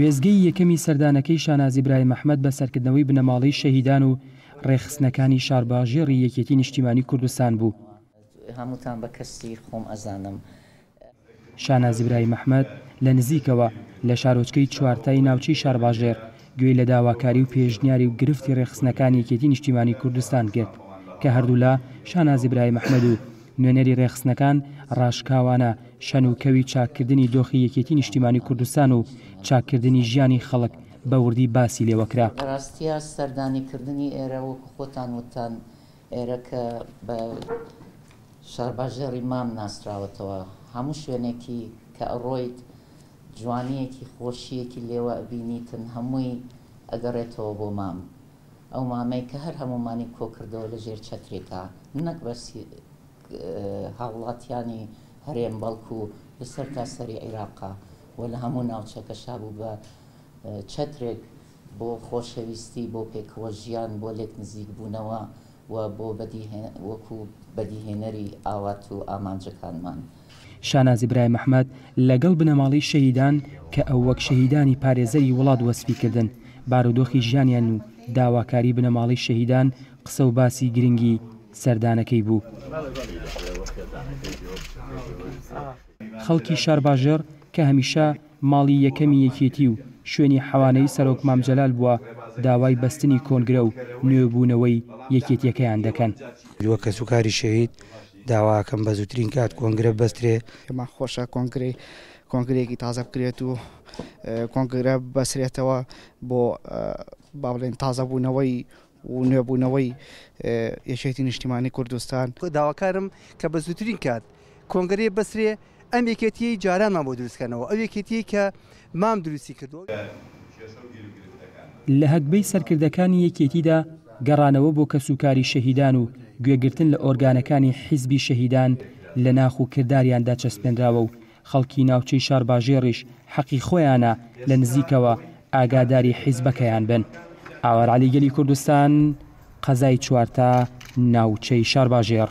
وێزگەی یەکەمی سەردانەکەی شانازی برایم ئەحمەد بە سەرکردنەوەی بنەماڵەی شەهیدان و ڕێخستنەکانی شارباژێڕی یەکێتی نیشتیمانی کوردستان بوو. هەمووتان بە کەسی خۆم ئەزانم. شانازی برایم ئەحمەد لە نزیکەوە لە شارۆچکەی چوارتای ناوچەی شارباژێر گوێی لە داواکاری و پێشنیاری و گرفتی ڕێخستنەکانی یەکێتی نیشتیمانی کوردستان کرد کە هەردوو لە شانازی برایم ئەحمەد و نوێنەری ڕێخستنەکان ڕاشکاوانە شەنوکەوی چاکردنی دۆخی یەکێتی نیشتیمانی کوردستان و چاکردنی ژیانی خەڵک بە وردی باسی لێوەکرا. ڕاستیە سەردانیکردنی ئێرە وەکو خۆتان وتان ئێرە کە بە شارباژێڕی مام ناسراوەتەوە هەموو شوێنێکی کە ئەڕۆیت جوانیەکی خۆشیەکی لێوە ئەبینیتن هەمووی ئەگەڕێتەوە بۆ مام. ئەو مامەی کە هەر هەمومانی کۆکردەوە لە ژێر چەترێکە نەک بەسی هاوڵاتیانی هەرێم بەڵکو لەسەر تاسەری عێراقا و لە هەموو ناوچەکەشا بوو بە چەترێک بۆ خۆشەویستی بۆ پێکەوە ژیان بۆ لێک نزیک بوونەوە و بۆ وەکو بەدیهێنەری ئاوات و ئامانجەکانمان. شانازی برایم ئەحمەد لەگەڵ بنەماڵی شەهیدان کە ئەو وەک شەهیدانی پارێزەری وڵات وەسفی کردن بارودۆخی ژیانیان و داواکاری بنەماڵی شەهیدان قسە و باسی گرنگی سەردانەکەی بوو. خەڵکی شارباژێر کە هەمیشە ماڵی یەکەمی یەکێتی و شوێنی حەوانەی سەرۆک مام جەلال بووە داوای بەستنی کۆنگرە و نوێبوونەوەی یەکێتیەکەیان دەکەن. وە کەسوکاری شەهید داواکەم بە زووترین کات کۆنگرە بەسترێ. ئێمە خۆشە کۆنگرێکی تازە بکرێت و کۆنگرە بەسرێتەوە بۆ با بڵێن تازەبوونەوەی و نوێبوونەوەی یەکێتی نیشتیمانی کوردستان. داواکارم کە بە زووترین کات کۆنگرێ بەسرێ ئەم یەکێتیی جارانمان بۆ دروستکەنەوە ئەو یەکێتی کە مام دروستی کردو. لە هەکبەی سەرکردەکانی یەکێتیدا گەڕانەوە بۆ کەسوکاری شەهیدان و گوێگرتن لە ئۆرگانەکانی حیزبی شەهیدان لە ناخ و کرداریاندا چەسپێنراوە و خەڵکی ناوچەی شارباژێڕیش حەقی خۆیانە لە نزیکەوە ئاگاداری حیزبەکەیان بن. ئاوار عەلیگەلی کوردستان قەزای چوارتا ناوچەی شارباژێر.